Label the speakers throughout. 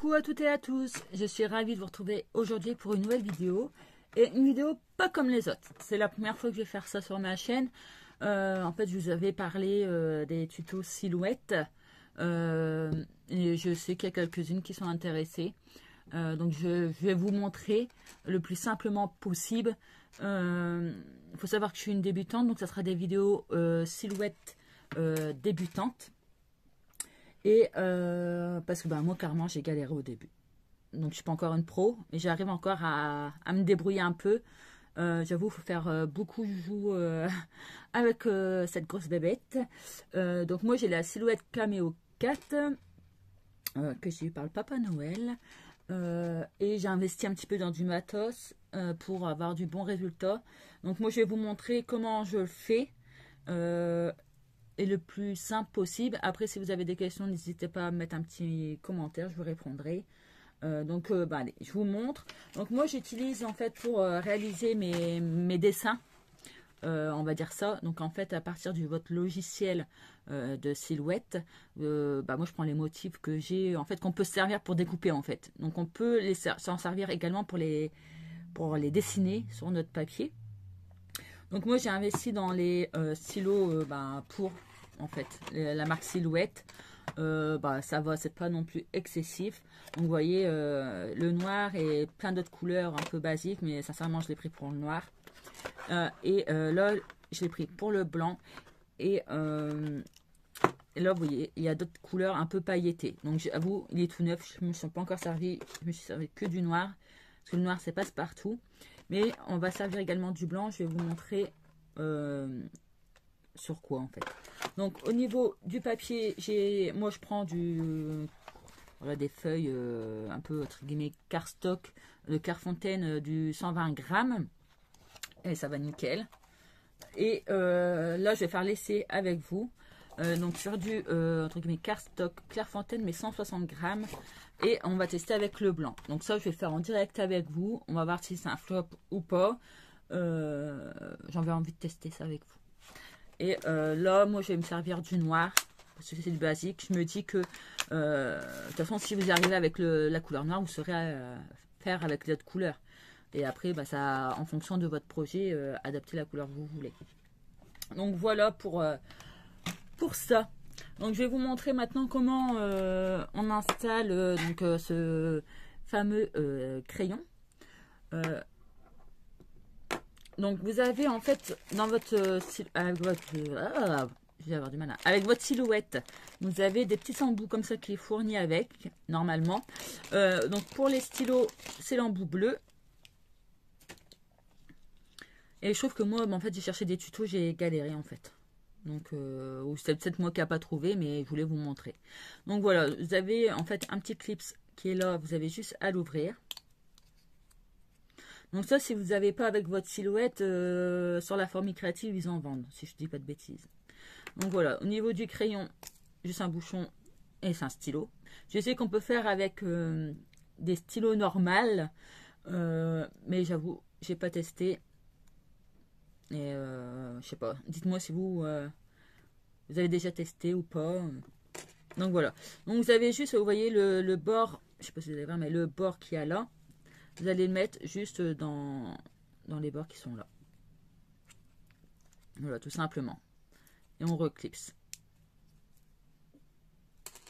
Speaker 1: Coucou à toutes et à tous, je suis ravie de vous retrouver aujourd'hui pour une nouvelle vidéo. Et une vidéo pas comme les autres, c'est la première fois que je vais faire ça sur ma chaîne. En fait, je vous avais parlé des tutos silhouettes. Et je sais qu'il y a quelques-unes qui sont intéressées. Donc je vais vous montrer le plus simplement possible. Il faut savoir que je suis une débutante, donc ça sera des vidéos silhouettes débutantes. Et parce que moi carrément j'ai galéré au début. Donc je suis pas encore une pro, mais j'arrive encore à me débrouiller un peu. J'avoue, il faut faire beaucoup de joujou avec cette grosse bébête. Donc moi j'ai la silhouette Cameo 4 que j'ai eu par le Papa Noël. Et j'ai investi un petit peu dans du matos pour avoir du bon résultat. Donc moi je vais vous montrer comment je le fais. Et le plus simple possible. Après, si vous avez des questions, n'hésitez pas à mettre un petit commentaire, je vous répondrai. Allez, je vous montre. Donc moi, j'utilise en fait pour réaliser mes dessins, on va dire ça. Donc en fait, à partir de votre logiciel de silhouette, moi je prends les motifs que j'ai, en fait, qu'on peut se servir pour découper en fait. Donc on peut s'en servir également pour les dessiner sur notre papier. Donc moi j'ai investi dans les stylos pour en fait la marque Silhouette. Ça va, c'est pas non plus excessif. Donc vous voyez le noir et plein d'autres couleurs un peu basiques, mais sincèrement je l'ai pris pour le noir. Là je l'ai pris pour le blanc et là vous voyez il y a d'autres couleurs un peu pailletées. Donc j'avoue il est tout neuf, je ne me suis pas encore servi, je me suis servi que du noir parce que le noir c'est passe partout. Mais on va servir également du blanc. Je vais vous montrer sur quoi en fait. Donc au niveau du papier, moi je prends des feuilles un peu entre guillemets cardstock, le Clairefontaine du 120 grammes. Et ça va nickel. Et là je vais faire l'essai avec vous. Donc sur du entre guillemets cardstock Clairefontaine mais 160 grammes. Et on va tester avec le blanc. Donc ça, je vais faire en direct avec vous. On va voir si c'est un flop ou pas. J'avais envie de tester ça avec vous. Et là, moi, je vais me servir du noir. Parce que c'est du basique. Je me dis que, de toute façon, si vous arrivez avec la couleur noire, vous saurez faire avec les autres couleurs. Et après, ça, en fonction de votre projet, adapter la couleur que vous voulez. Donc voilà pour ça. Donc je vais vous montrer maintenant comment on installe ce fameux crayon. Donc vous avez en fait dans votre avec votre silhouette, vous avez des petits embouts comme ça qui est fourni avec normalement. Donc pour les stylos, c'est l'embout bleu. Et je trouve que moi, en fait, j'ai cherché des tutos, j'ai galéré en fait. Donc, c'est peut-être moi qui n'ai pas trouvé, mais je voulais vous montrer. Donc voilà, vous avez en fait un petit clip qui est là, vous avez juste à l'ouvrir. Donc ça, si vous n'avez pas avec votre silhouette, sur la Formi Créative, ils en vendent, si je dis pas de bêtises. Donc voilà, au niveau du crayon, juste un bouchon et c'est un stylo. Je sais qu'on peut faire avec des stylos normales, mais j'avoue, j'ai pas testé. Et je sais pas, dites-moi si vous avez déjà testé ou pas. Donc voilà, donc vous avez juste, vous voyez le bord, je sais pas si vous allez voir, mais le bord qu'il y a là, vous allez le mettre juste dans les bords qui sont là. Voilà, tout simplement. Et on reclipse.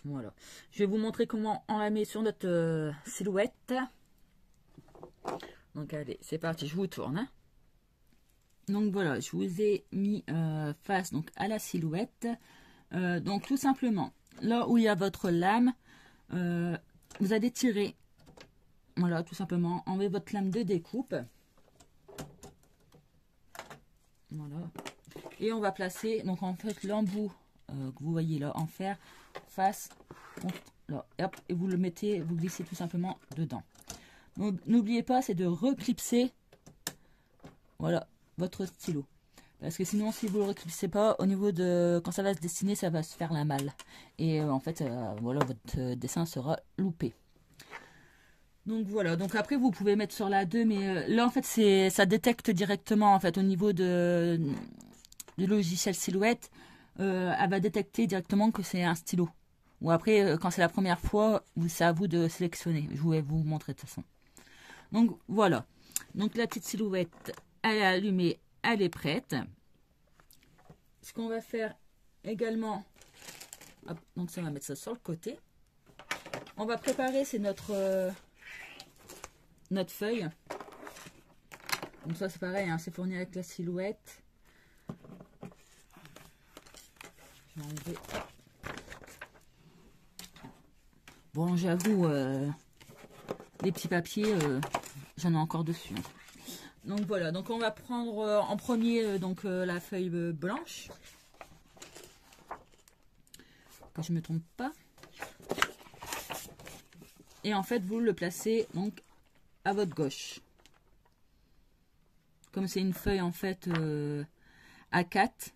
Speaker 1: Voilà, je vais vous montrer comment on la met sur notre silhouette. Donc allez, c'est parti, je vous tourne, hein. Donc voilà, je vous ai mis face donc à la silhouette. Donc tout simplement, là où il y a votre lame, vous allez tirer. Voilà, tout simplement, enlevez votre lame de découpe. Voilà. Et on va placer, donc en fait, l'embout que vous voyez là en fer, face, là, et hop, et vous le mettez, vous glissez tout simplement dedans. N'oubliez pas, c'est de reclipser, voilà, votre stylo. Parce que sinon, si vous ne le reclipsez pas, au niveau de quand ça va se dessiner, ça va se faire la malle. Et en fait, voilà, votre dessin sera loupé. Donc voilà, donc après vous pouvez mettre sur la 2, mais là en fait ça détecte directement en fait au niveau du logiciel silhouette, elle va détecter directement que c'est un stylo. Ou après, quand c'est la première fois, c'est à vous de sélectionner. Je vais vous montrer de toute façon. Donc voilà. Donc la petite silhouette, elle est allumée, elle est prête. Ce qu'on va faire également, hop, donc ça, on va mettre ça sur le côté. On va préparer, c'est notre feuille. Donc ça c'est pareil, hein, c'est fourni avec la silhouette. Je vais enlever. Bon, j'avoue, les petits papiers, j'en ai encore dessus. Hein. Donc voilà, donc on va prendre en premier la feuille blanche. Que je ne me trompe pas. Et en fait, vous le placez donc à votre gauche. Comme c'est une feuille en fait A4,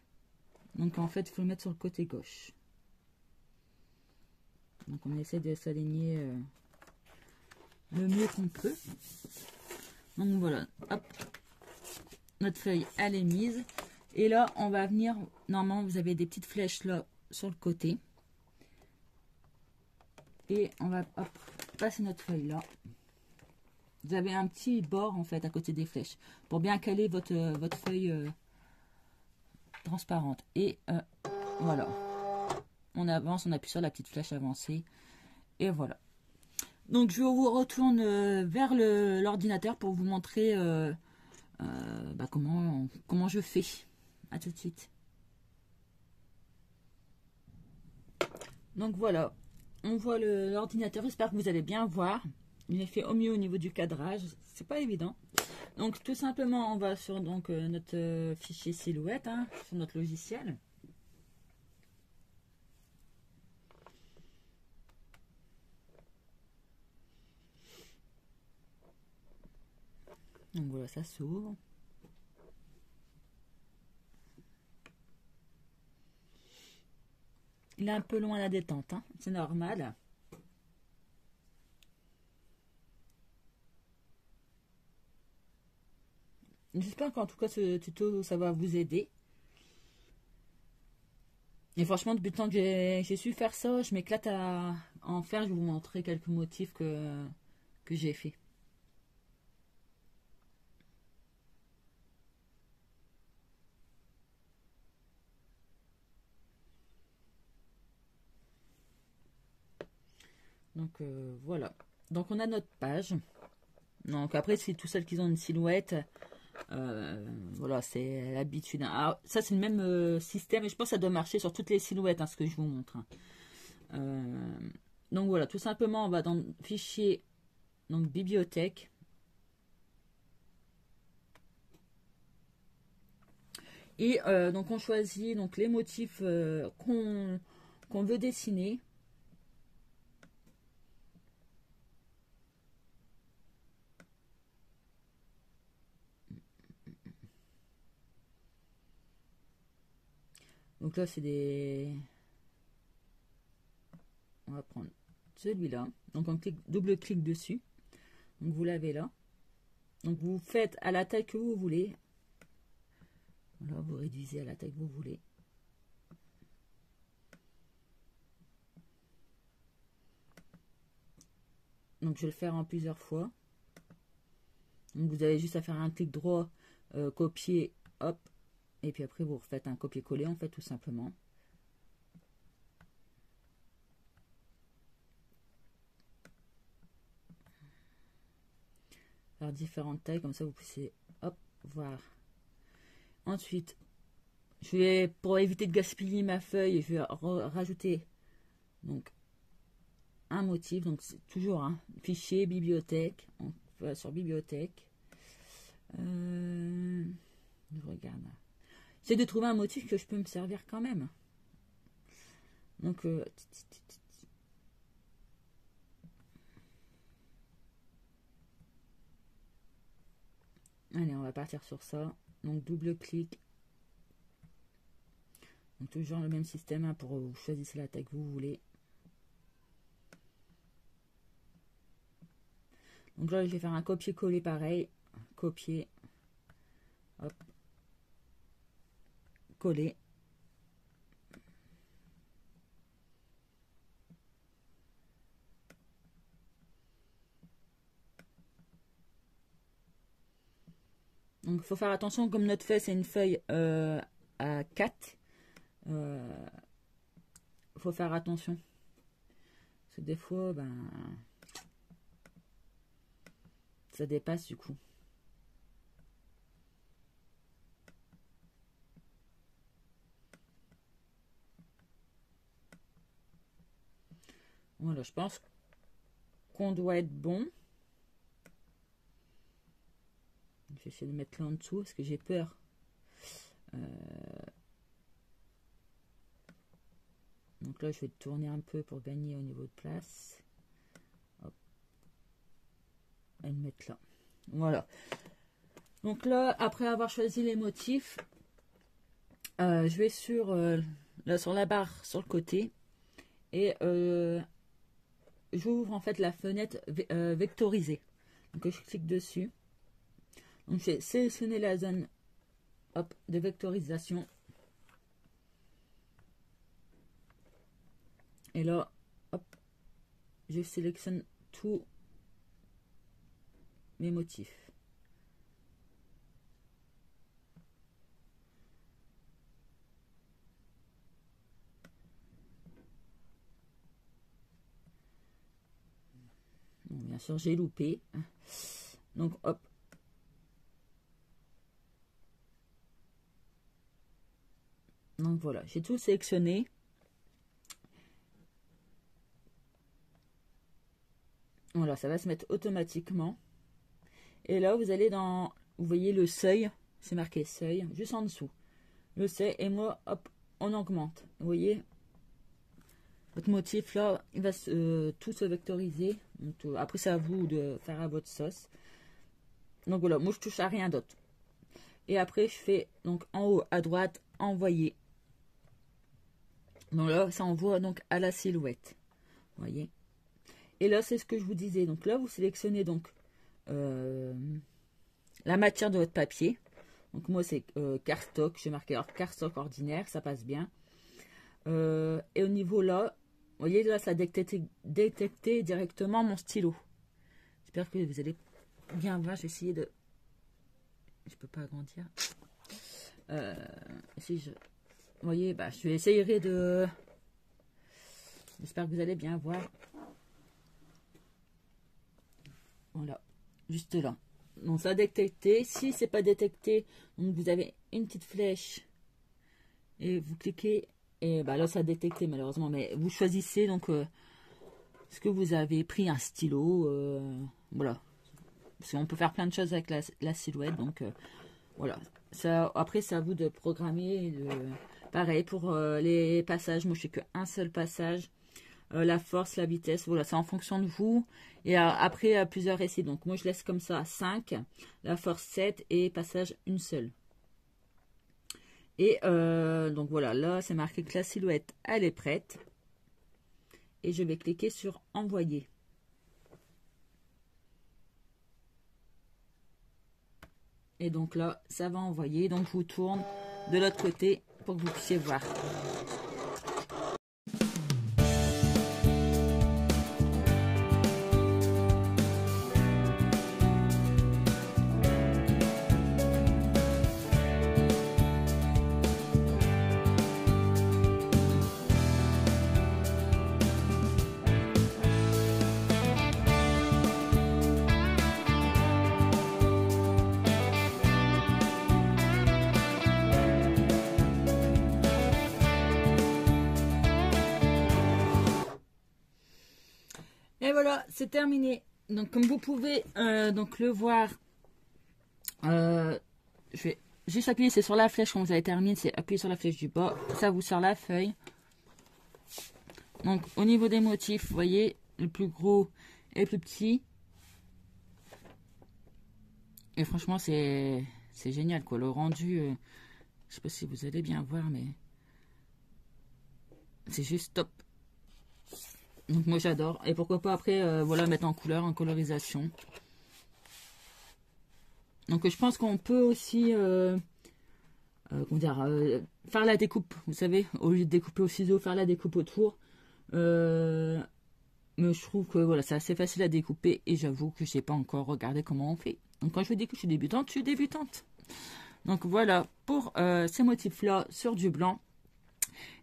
Speaker 1: donc en fait, il faut le mettre sur le côté gauche. Donc on essaie de s'aligner le mieux qu'on peut. Donc voilà, hop, notre feuille elle est mise. Et là, on va venir, normalement vous avez des petites flèches là sur le côté. Et on va hop, passer notre feuille là. Vous avez un petit bord en fait à côté des flèches pour bien caler votre feuille transparente. Et voilà. On avance, on appuie sur la petite flèche avancée. Et voilà. Donc je vous retourne vers l'ordinateur pour vous montrer comment je fais. À tout de suite. Donc voilà. On voit l'ordinateur. J'espère que vous allez bien voir. Il est fait au mieux au niveau du cadrage. C'est pas évident. Donc tout simplement, on va sur notre fichier silhouette, hein, sur notre logiciel. Donc voilà, ça s'ouvre. Il est un peu loin à la détente, hein, c'est normal. J'espère qu'en tout cas ce tuto ça va vous aider. Et franchement, depuis le temps que j'ai su faire ça, je m'éclate à en faire. Je vais vous montrer quelques motifs que j'ai fait. Donc voilà. Donc on a notre page. Donc après, c'est tous celles qui ont une silhouette. Voilà, c'est l'habitude. Alors, ça, c'est le même système. Et je pense que ça doit marcher sur toutes les silhouettes, hein, ce que je vous montre. Hein. Donc voilà, tout simplement, on va dans Fichier, donc Bibliothèque. Et donc on choisit donc les motifs qu'on veut dessiner. Donc là, c'est des... On va prendre celui-là. Donc on double-clic dessus. Donc vous l'avez là. Donc vous faites à la taille que vous voulez. Là, vous réduisez à la taille que vous voulez. Donc je vais le faire en plusieurs fois. Donc vous avez juste à faire un clic droit, copier, hop. Et puis après vous refaites un copier-coller en fait tout simplement. Faire différentes tailles, comme ça vous puissiez hop voir. Ensuite, je vais, pour éviter de gaspiller ma feuille, je vais rajouter donc un motif. Donc c'est toujours un fichier bibliothèque. On va sur bibliothèque. Je regarde. J'essaie de trouver un motif que je peux me servir quand même. Donc allez, on va partir sur ça. Donc double clic. Donc toujours le même système, hein, pour vous choisissez la taille que vous voulez. Donc là, je vais faire un copier-coller pareil. Copier. Hop. Coller. Donc, il faut faire attention, comme notre feuille, c'est une feuille à 4. Il faut faire attention. Parce que des fois, ben, ça dépasse du coup. Voilà, je pense qu'on doit être bon. Je vais essayer de mettre là en dessous parce que j'ai peur. Donc là, je vais tourner un peu pour gagner au niveau de place. Hop. Et le mettre là. Voilà. Donc là, après avoir choisi les motifs, je vais là, sur la barre sur le côté et j'ouvre en fait la fenêtre vectorisée. Donc je clique dessus. Donc je vais sélectionner la zone de vectorisation. Et là, hop, je sélectionne tous mes motifs. Bon, bien sûr, j'ai loupé. Donc, hop. Donc voilà, j'ai tout sélectionné. Voilà, ça va se mettre automatiquement. Et là, vous allez dans... Vous voyez le seuil. C'est marqué seuil, juste en dessous. Le seuil, et moi, hop, on augmente. Vous voyez, votre motif, là, il va tout se vectoriser. Donc, après, c'est à vous de faire à votre sauce. Donc voilà, moi, je touche à rien d'autre. Et après, je fais, donc, en haut, à droite, envoyer. Donc là, ça envoie donc à la silhouette. Vous voyez. Et là, c'est ce que je vous disais. Donc là, vous sélectionnez donc la matière de votre papier. Donc moi, c'est cardstock. J'ai marqué alors cardstock ordinaire, ça passe bien. Et au niveau là, vous voyez, là, ça a détecté directement mon stylo. J'espère que vous allez bien voir. Je vais essayer de... Je peux pas agrandir. Si je... Vous voyez, bah, je vais essayer de... J'espère que vous allez bien voir. Voilà, juste là. Donc ça a détecté. Si c'est pas détecté, donc vous avez une petite flèche et vous cliquez et bah là ça a détecté malheureusement. Mais vous choisissez donc ce que vous avez pris, un stylo, voilà. Parce qu'on peut faire plein de choses avec la silhouette, donc voilà. Ça, après c'est à vous de programmer. Pareil pour les passages. Moi je fais qu'un seul passage. La force, la vitesse, voilà, c'est en fonction de vous. Et après, plusieurs essais. Donc, moi, je laisse comme ça 5, la force 7 et passage une seule. Et donc, voilà, là, c'est marqué que la silhouette, elle est prête. Et je vais cliquer sur envoyer. Et donc là, ça va envoyer. Donc, je vous tourne de l'autre côté pour que vous puissiez voir. Et voilà, c'est terminé. Donc comme vous pouvez donc le voir, je vais juste appuyer, c'est sur la flèche quand vous avez terminé, c'est appuyer sur la flèche du bas, ça vous sort la feuille. Donc au niveau des motifs, vous voyez, le plus gros et le plus petit. Et franchement, c'est génial quoi, le rendu, je sais pas si vous allez bien voir, mais c'est juste top. Donc moi j'adore. Et pourquoi pas après voilà, mettre en couleur, en colorisation. Donc je pense qu'on peut aussi comment dire, faire la découpe. Vous savez, au lieu de découper au ciseau, faire la découpe autour. Mais je trouve que voilà, c'est assez facile à découper. Et j'avoue que je n'ai pas encore regardé comment on fait. Donc quand je vous dis que je suis débutante, je suis débutante. Donc voilà pour ces motifs-là sur du blanc.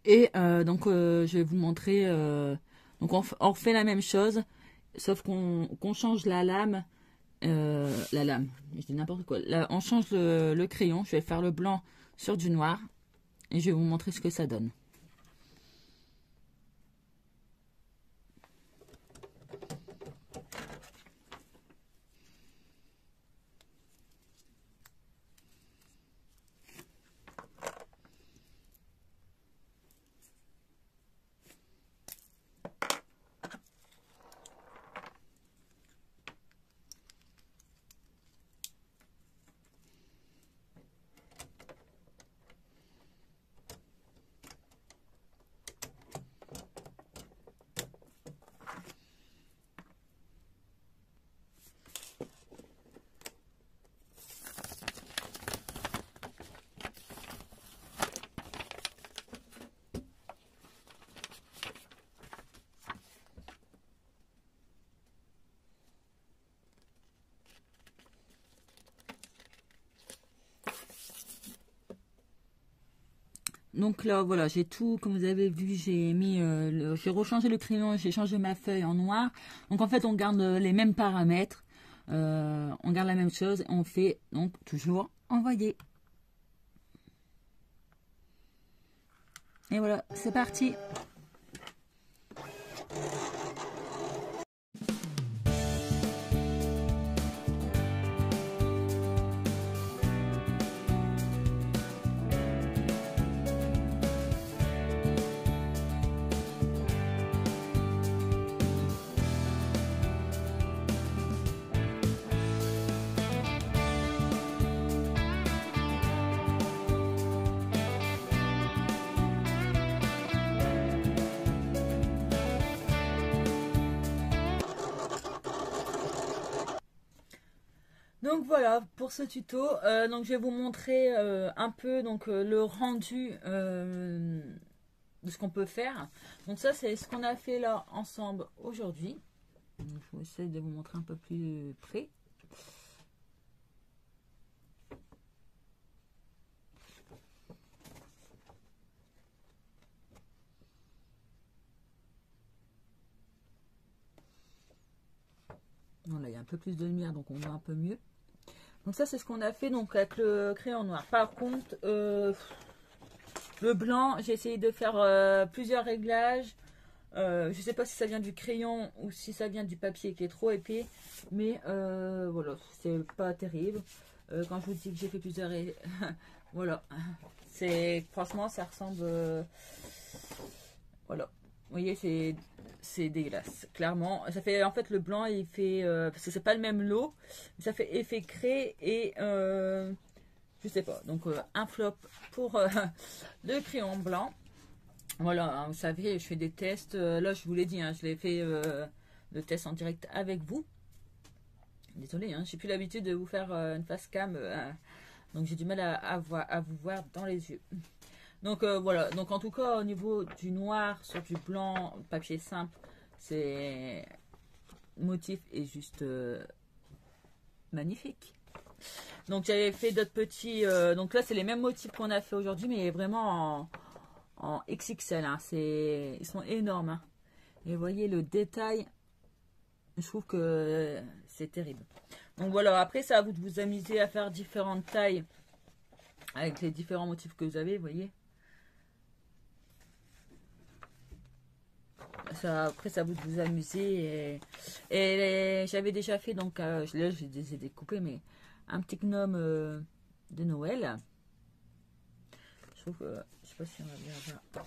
Speaker 1: Et donc je vais vous montrer, donc on refait la même chose, sauf qu'on change la lame, je dis n'importe quoi, là, on change le crayon, je vais faire le blanc sur du noir, et je vais vous montrer ce que ça donne. Donc là, voilà, j'ai tout, comme vous avez vu, j'ai mis, j'ai rechangé le crayon, j'ai changé ma feuille en noir. Donc en fait, on garde les mêmes paramètres, on garde la même chose, et on fait donc toujours envoyer. Et voilà, c'est parti. Donc voilà pour ce tuto. Donc je vais vous montrer un peu donc le rendu de ce qu'on peut faire. Donc ça c'est ce qu'on a fait là ensemble aujourd'hui. Je vais essayer de vous montrer un peu plus près. Voilà, il y a un peu plus de lumière donc on voit un peu mieux. Donc ça c'est ce qu'on a fait donc avec le crayon noir. Par contre le blanc j'ai essayé de faire plusieurs réglages. Je sais pas si ça vient du crayon ou si ça vient du papier qui est trop épais, mais voilà, c'est pas terrible. Quand je vous dis que j'ai fait plusieurs voilà, c'est franchement ça ressemble voilà, vous voyez c'est dégueulasse clairement. Ça fait en fait le blanc il fait parce que c'est pas le même lot, ça fait effet craie et je sais pas, donc un flop pour le crayon blanc. Voilà, hein, vous savez, je fais des tests. Là, je vous l'ai dit, hein, je l'ai fait le test en direct avec vous. Désolée, hein, j'ai plus l'habitude de vous faire une face cam. Donc, j'ai du mal à vous voir dans les yeux. Donc, voilà. Donc, en tout cas, au niveau du noir sur du blanc, papier simple, c'est motif est juste magnifique. Donc, j'avais fait d'autres petits. Donc, là, c'est les mêmes motifs qu'on a fait aujourd'hui, mais vraiment en XXL, hein. Ils sont énormes, hein. Et vous voyez le détail, je trouve que c'est terrible. Donc voilà, après c'est à vous de vous amuser à faire différentes tailles avec les différents motifs que vous avez, vous voyez. Après c'est à vous de vous amuser. Et j'avais déjà fait, donc là je les ai découpés, mais un petit gnome de Noël. Je trouve que, je sais pas si on va bien voir.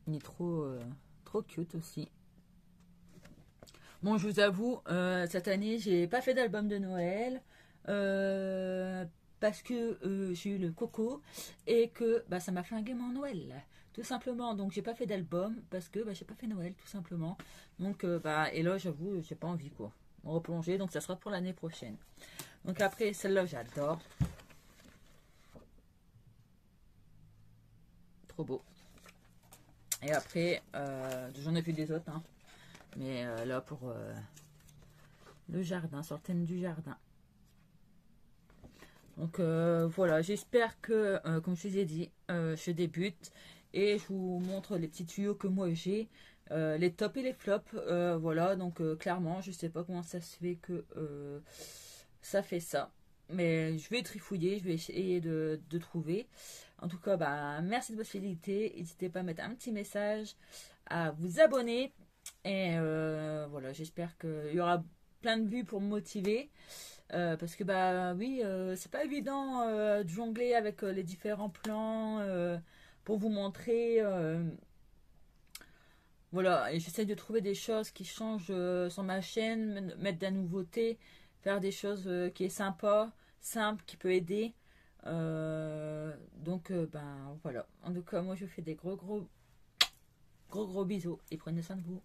Speaker 1: Il est trop cute aussi. Bon, je vous avoue, cette année, j'ai pas fait d'album de Noël parce que j'ai eu le coco et que bah, ça m'a flingué mon Noël, tout simplement. Donc, j'ai pas fait d'album parce que bah, j'ai pas fait Noël, tout simplement. Donc, bah, et là, j'avoue, j'ai pas envie quoi. On va replonger, donc ça sera pour l'année prochaine. Donc, après, celle-là, j'adore. Trop beau. Et après, j'en ai vu des autres, hein. Mais là, pour le jardin, sur le thème du jardin. Donc voilà, j'espère que, comme je vous ai dit, je débute et je vous montre les petits tuyaux que moi j'ai, les tops et les flops. Voilà, donc clairement, je sais pas comment ça se fait que ça fait ça. Mais je vais trifouiller, je vais essayer de trouver. En tout cas, bah, merci de votre fidélité. N'hésitez pas à mettre un petit message, à vous abonner. Et voilà, j'espère qu'il y aura plein de vues pour me motiver. Parce que bah oui, c'est pas évident de jongler avec les différents plans pour vous montrer. Voilà, et j'essaie de trouver des choses qui changent sur ma chaîne, mettre de la nouveauté, faire des choses qui est sympa, simple, qui peut aider. Donc ben voilà. En tout cas, moi je vous fais des gros bisous et prenez soin de vous.